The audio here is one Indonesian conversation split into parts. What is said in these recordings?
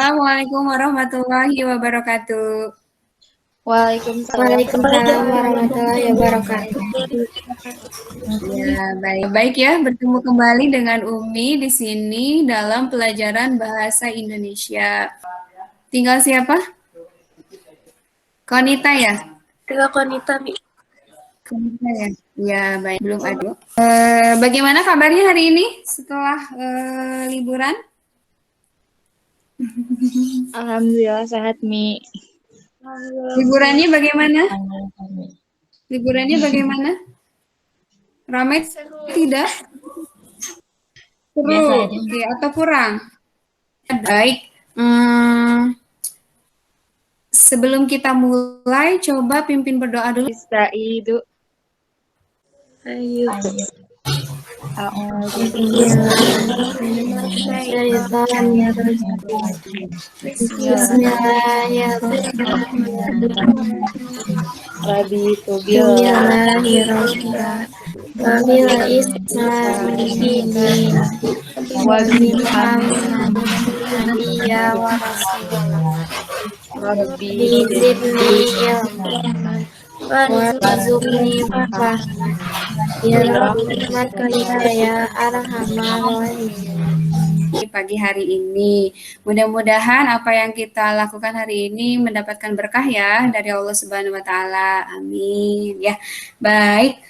Assalamualaikum warahmatullahi wabarakatuh. Waalaikumsalam. Waalaikumsalam warahmatullahi wabarakatuh. Ya, baik ya, bertemu kembali dengan Umi di sini dalam pelajaran bahasa Indonesia. Tinggal siapa? Konita ya? Tinggal Konita, Bi. Konita ya? Ya, baik. Belum ada. Bagaimana kabarnya hari ini setelah liburan? Alhamdulillah sehat, Mi. Liburannya bagaimana? Liburannya bagaimana? Ramai tidak? Seru, Biasa aja. oke, atau kurang? Baik. Sebelum kita mulai, coba pimpin berdoa dulu. Istaidu. Ayo. Raditu Wabil Islam dini wa bi Muhammadiyya wa Rasulullah. Rabbi Zidni ilman warzuqni fahman ya rahmatka ya arhamar rahimin. Pagi hari ini, mudah-mudahan apa yang kita lakukan hari ini mendapatkan berkah ya dari Allah Subhanahu Wa Taala. Amin ya. Baik,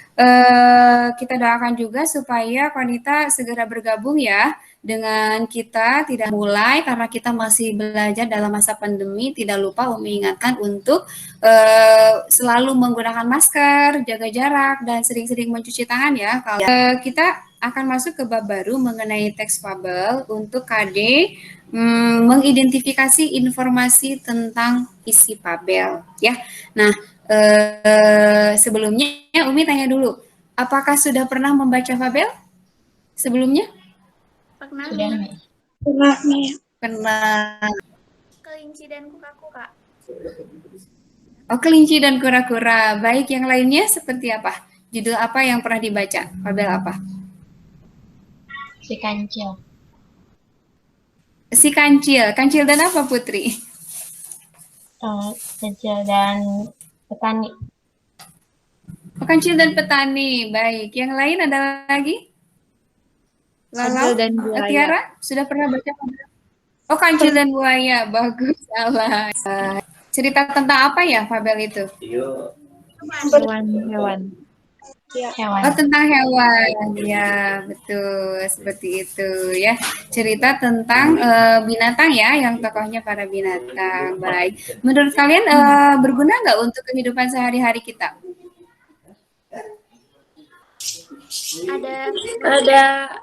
kita doakan juga supaya Konita segera bergabung ya dengan kita, tidak mulai karena kita masih belajar dalam masa pandemi. Tidak lupa Umi ingatkan untuk selalu menggunakan masker, jaga jarak, dan sering-sering mencuci tangan ya. Kalau kita akan masuk ke bab baru mengenai teks fabel untuk KD mengidentifikasi informasi tentang isi fabel ya. Nah, sebelumnya Umi tanya dulu, apakah sudah pernah membaca fabel sebelumnya? Pernah nih. Pernah. Kelinci dan kura-kura. Oh, kelinci dan kura-kura. Baik, yang lainnya seperti apa? Judul apa yang pernah dibaca? Fabel apa? Si kancil. Si kancil. Kancil dan apa, Putri? Kancil dan petani. Oh, kancil dan petani. Baik. Yang lain ada lagi? Kancil dan buaya. Tiara, sudah pernah baca fabel? Oh, kancil dan buaya. Bagus, salah. Cerita tentang apa ya fabel itu? Hewan. Oh, tentang hewan. Ya, betul. Seperti itu ya. Cerita tentang binatang ya, yang tokohnya para binatang. Baik. Menurut kalian berguna nggak untuk kehidupan sehari-hari kita?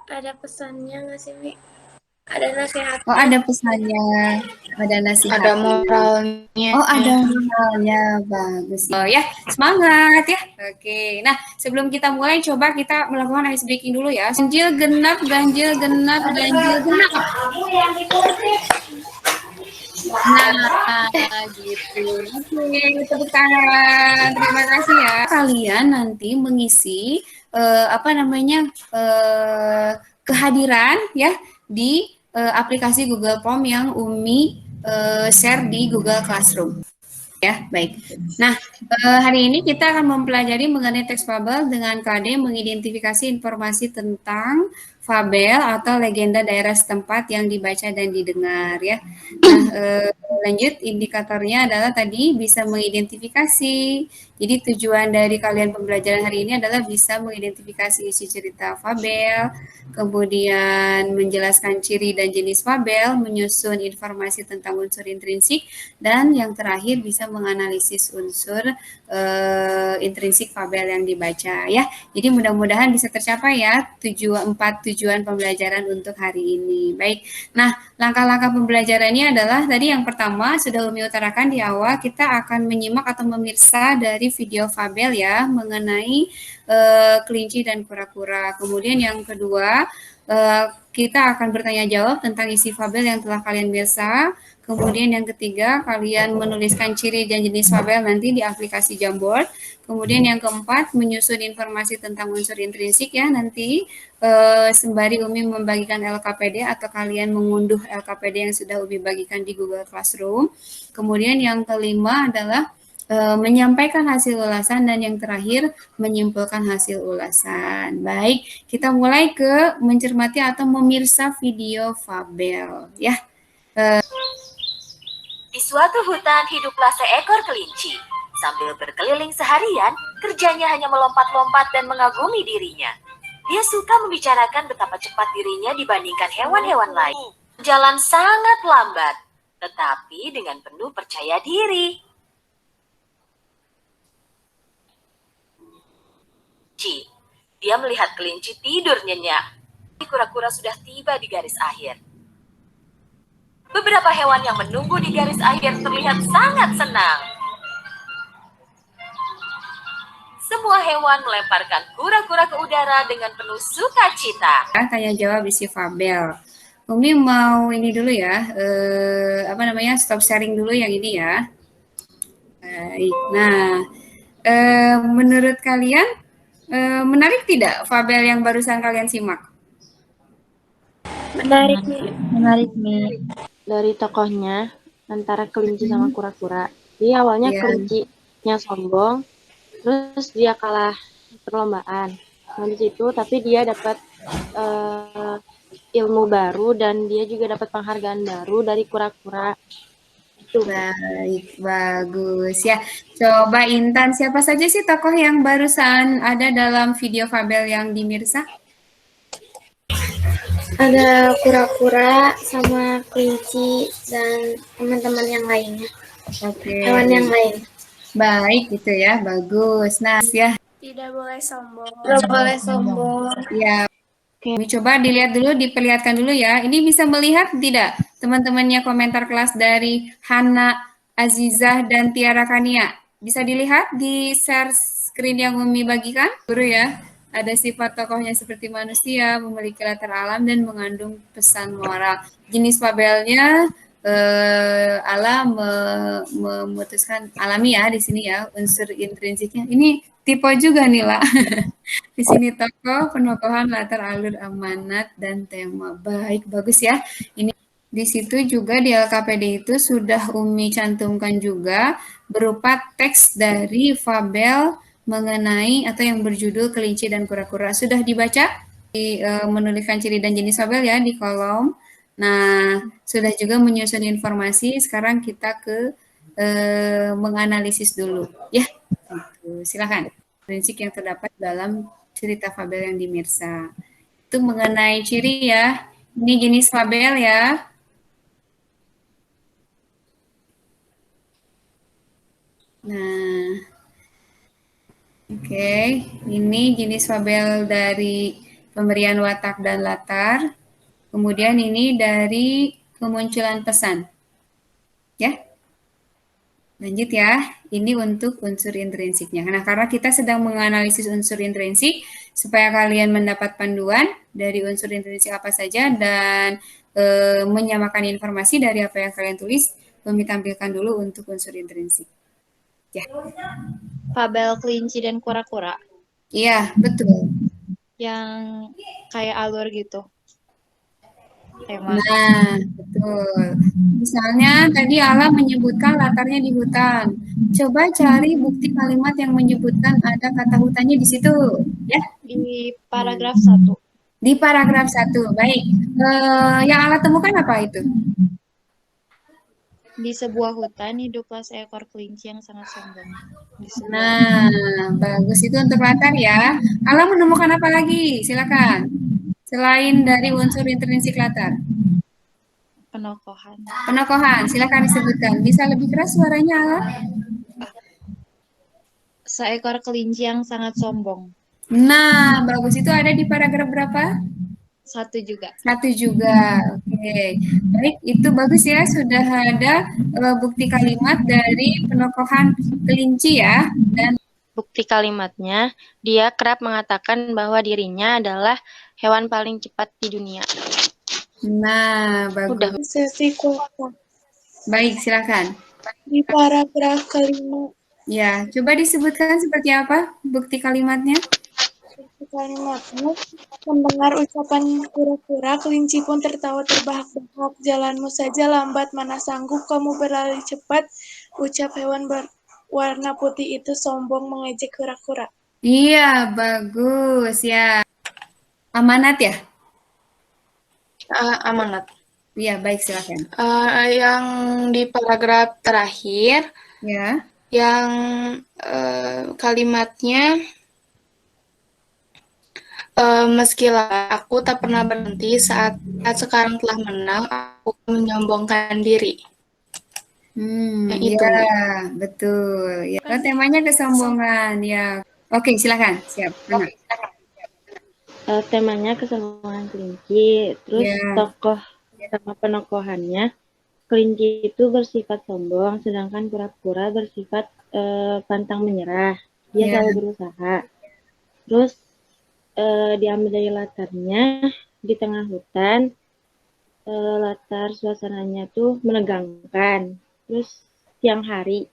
Ada pesannya nggak sih, Mi? Ada nasihatnya. Oh, ada pesannya. Ada nasihat. Ada moralnya. Oh, ada moralnya. Bagus. Oh ya, semangat ya. Oke. Nah, sebelum kita mulai, coba kita melakukan ice breaking dulu ya. Ganjil genap, ganjil genap, ganjil genap. Nah, gitu. Oke, tepuk tangan. Terima kasih ya. Kalian nanti mengisi kehadiran ya di aplikasi Google Form yang Umi share di Google Classroom. Ya, baik. Nah, hari ini kita akan mempelajari mengenai teks fabel dengan KD mengidentifikasi informasi tentang fabel atau legenda daerah setempat yang dibaca dan didengar ya. Nah, lanjut indikatornya adalah tadi bisa mengidentifikasi. Jadi tujuan dari kalian pembelajaran hari ini adalah bisa mengidentifikasi isi cerita fabel, kemudian menjelaskan ciri dan jenis fabel, menyusun informasi tentang unsur intrinsik, dan yang terakhir bisa menganalisis unsur intrinsik fabel yang dibaca ya. Jadi mudah-mudahan bisa tercapai ya empat tujuan pembelajaran untuk hari ini. Baik. Nah, langkah-langkah pembelajarannya adalah tadi yang pertama sudah Umi utarakan di awal, kita akan menyimak atau memirsa dari video fabel ya mengenai kelinci dan kura-kura. Kemudian yang kedua kita akan bertanya jawab tentang isi fabel yang telah kalian biasa Kemudian yang ketiga, kalian menuliskan ciri dan jenis fabel nanti di aplikasi Jamboard. Kemudian yang keempat, menyusun informasi tentang unsur intrinsik ya nanti sembari Umi membagikan LKPD atau kalian mengunduh LKPD yang sudah Umi bagikan di Google Classroom. Kemudian yang kelima adalah menyampaikan hasil ulasan dan yang terakhir menyimpulkan hasil ulasan. Baik, kita mulai ke mencermati atau memirsa video fabel ya. Di suatu hutan hiduplah seekor kelinci. Sambil berkeliling seharian, kerjanya hanya melompat-lompat dan mengagumi dirinya. Dia suka membicarakan betapa cepat dirinya dibandingkan hewan-hewan lain. Jalan sangat lambat, tetapi dengan penuh percaya diri. Dia melihat kelinci tidur nyenyak. Kura-kura sudah tiba di garis akhir. Beberapa hewan yang menunggu di garis akhir terlihat sangat senang. Semua hewan melemparkan kura-kura ke udara dengan penuh sukacita. Tanya jawab isi fabel. Umi mau ini dulu ya, stop sharing dulu yang ini ya. Baik. Nah, menurut kalian menarik tidak fabel yang barusan kalian simak? Menarik nih. Menarik nih. Dari tokohnya antara kelinci sama kura-kura. Jadi awalnya kelincinya sombong, terus dia kalah perlombaan. Nah di situ tapi dia dapat ilmu baru dan dia juga dapat penghargaan baru dari kura-kura. Itu. Baik, bagus ya. Coba Intan, siapa saja sih tokoh yang barusan ada dalam video fabel yang dimirsa? Ada kura-kura sama kelinci dan teman-teman yang lainnya. Oke. Hewan yang lain. Baik gitu ya, bagus. Nah, ya. Tidak boleh sombong. Tidak boleh sombong. Ya. Oke, coba dilihat dulu, diperlihatkan dulu ya. Ini bisa melihat tidak teman-temannya komentar kelas dari Hana, Azizah, dan Tiara Kania? Bisa dilihat di share screen yang Umi bagikan? Guru ya, ada sifat tokohnya seperti manusia, memiliki latar alam, dan mengandung pesan moral. Jenis fabelnya, Allah memutuskan alami ya di sini ya, unsur intrinsiknya. Ini tipe juga nih lah. Di sini tokoh, penokohan, latar, alur, amanat, dan tema. Baik, bagus ya. Ini di situ juga di LKPD itu sudah Umi cantumkan juga berupa teks dari fabel mengenai atau yang berjudul Kelinci dan Kura-kura. Sudah dibaca? Menuliskan ciri dan jenis fabel ya di kolom. Nah, sudah juga menyusun informasi. Sekarang kita ke menganalisis dulu. Ya, silakan. Prinsip yang terdapat dalam cerita fabel yang dimirsa. Itu mengenai ciri ya. Ini jenis fabel ya. Nah, oke. Ini jenis fabel dari pemberian watak dan latar. Kemudian ini dari kemunculan pesan. Ya. Lanjut ya. Ini untuk unsur intrinsiknya. Nah, karena kita sedang menganalisis unsur intrinsik, supaya kalian mendapat panduan dari unsur intrinsik apa saja dan menyamakan informasi dari apa yang kalian tulis, kami tampilkan dulu untuk unsur intrinsik. Ya. Fabel kelinci dan kura-kura. Iya, betul. Yang kayak alur gitu. Tema. Nah, betul. Misalnya tadi Allah menyebutkan latarnya di hutan. Coba cari bukti kalimat yang menyebutkan ada kata hutannya di situ, ya. Di paragraf 1. Di paragraf 1, baik. Yang Allah temukan apa itu? Di sebuah hutan hiduplah seekor kelinci yang sangat sombong. Nah, bagus itu untuk latar ya. Allah menemukan apa lagi? Silakan. Selain dari unsur intrinsik latar. Penokohan. Penokohan, silakan disebutkan. Bisa lebih keras suaranya, Allah? Seekor kelinci yang sangat sombong. Nah, bagus. Itu ada di paragraf berapa? 1 juga. 1 juga. Oke. Baik, itu bagus ya. Sudah ada bukti kalimat dari penokohan kelinci ya. Dan bukti kalimatnya, dia kerap mengatakan bahwa dirinya adalah hewan paling cepat di dunia. nah, bagus. Sesi kuota. Baik, silakan. Di paragraf kelima, Ya, coba disebutkan seperti apa bukti kalimatnya? kalimatnya mendengar ucapan kura-kura, kelinci pun tertawa terbahak-bahak. Jalanmu saja lambat, mana sanggup kamu berlari cepat. Ucap hewan berwarna putih itu sombong mengejek kura-kura. Iya, bagus ya. Amanat ya? Amanat. Iya, baik, silakan. Yang di paragraf terakhir, Ya. yang kalimatnya meskilah aku tak pernah berhenti saat sekarang telah menang, aku menyombongkan diri. Yang itu, Ya, betul. Ya, kan temanya kesombongan ya. Oke, silakan. Siap, Ana. Temanya kesombongan kelinci, terus Ya. tokoh sama penokohannya. Kelinci itu bersifat sombong, sedangkan kura-kura bersifat pantang menyerah. Dia Ya. selalu berusaha. Terus diambil dari latarnya di tengah hutan, latar suasananya tuh menegangkan. Terus siang hari,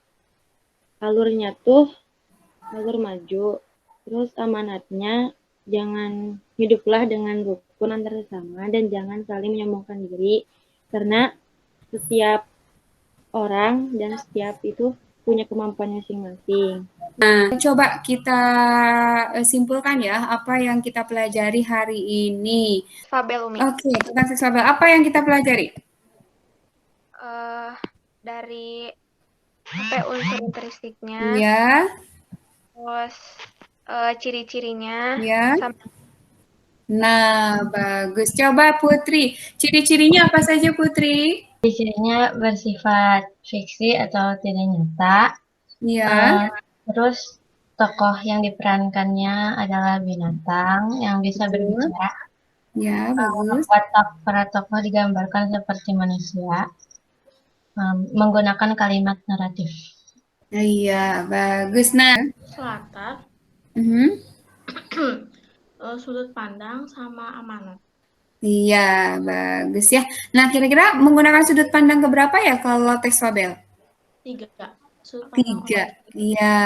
alurnya tuh alur maju. Terus amanatnya jangan hiduplah dengan rukun antar sesama dan jangan saling menyombongkan diri karena setiap orang dan setiap itu punya kemampuan masing-masing. Nah, coba kita simpulkan ya apa yang kita pelajari hari ini. Fabel Umi. Oke, tentang teks fabel. Apa yang kita pelajari? Dari unsur intrinstiknya, Ya, terus ciri-cirinya, ya. sama Nah, bagus. Coba Putri, ciri-cirinya apa saja Putri? Cirinya bersifat fiksi atau tidak nyata. Ya, Terus tokoh yang diperankannya adalah binatang yang bisa betul. berbicara. Ya, bagus. Para tokoh digambarkan seperti manusia, menggunakan kalimat naratif. Iya, bagus. Nah, Latar, sudut pandang, sama amanat. iya, bagus ya. Nah, kira-kira menggunakan sudut pandang keberapa ya kalau teks fabel? 3. Sudut pandang 3. Iya.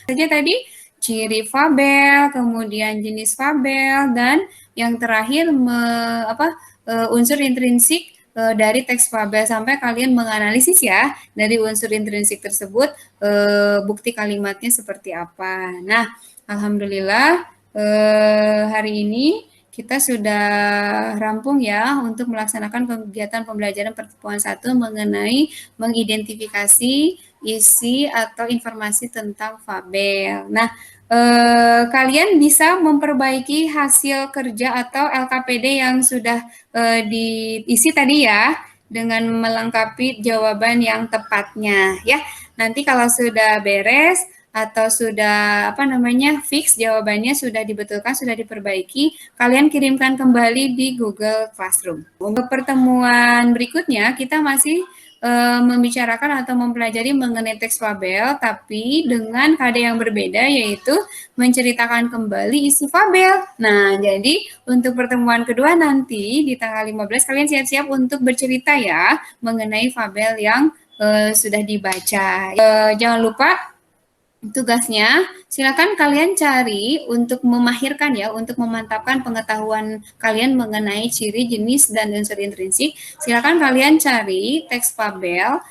Saja tadi ciri fabel, kemudian jenis fabel, dan yang terakhir unsur intrinsik dari teks fabel sampai kalian menganalisis ya dari unsur intrinsik tersebut bukti kalimatnya seperti apa. Nah, alhamdulillah hari ini kita sudah rampung ya untuk melaksanakan kegiatan pembelajaran pertemuan 1 mengenai mengidentifikasi isi atau informasi tentang fabel. Nah, kalian bisa memperbaiki hasil kerja atau LKPD yang sudah diisi tadi ya dengan melengkapi jawaban yang tepatnya ya. Nanti kalau sudah beres atau sudah fix jawabannya sudah dibetulkan, sudah diperbaiki, kalian kirimkan kembali di Google Classroom. Untuk pertemuan berikutnya kita masih membicarakan atau mempelajari mengenai teks fabel, tapi dengan kade yang berbeda, yaitu menceritakan kembali isi fabel. Nah, jadi untuk pertemuan kedua nanti di tanggal 15 kalian siap-siap untuk bercerita ya mengenai fabel yang sudah dibaca. Jangan lupa tugasnya, silakan kalian cari untuk memahirkan ya, untuk memantapkan pengetahuan kalian mengenai ciri, jenis, dan unsur intrinsik. Silakan kalian cari teks fabel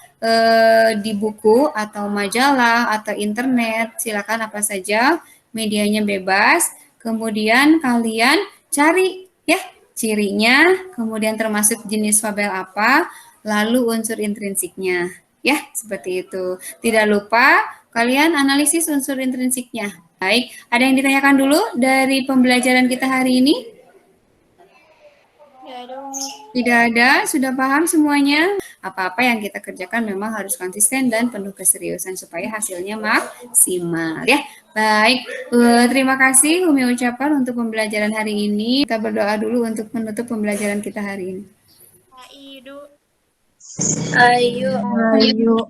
di buku atau majalah atau internet. Silakan apa saja, medianya bebas. Kemudian kalian cari ya cirinya, kemudian termasuk jenis fabel apa, lalu unsur intrinsiknya. Ya, seperti itu. Tidak lupa kalian analisis unsur intrinsiknya. Baik, ada yang ditanyakan dulu dari pembelajaran kita hari ini? Tidak ada, sudah paham semuanya? Apa-apa yang kita kerjakan memang harus konsisten dan penuh keseriusan supaya hasilnya maksimal ya. Baik, terima kasih Umi ucapkan untuk pembelajaran hari ini. Kita berdoa dulu untuk menutup pembelajaran kita hari ini. Ayo.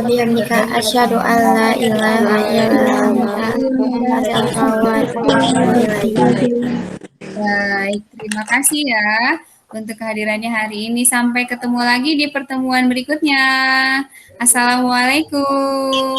Bihamdika asyhadu an la ilaha illa anta astaghfiruka wa atubu ilaik. Baik, terima kasih ya untuk kehadirannya hari ini. Sampai ketemu lagi di pertemuan berikutnya. Assalamualaikum.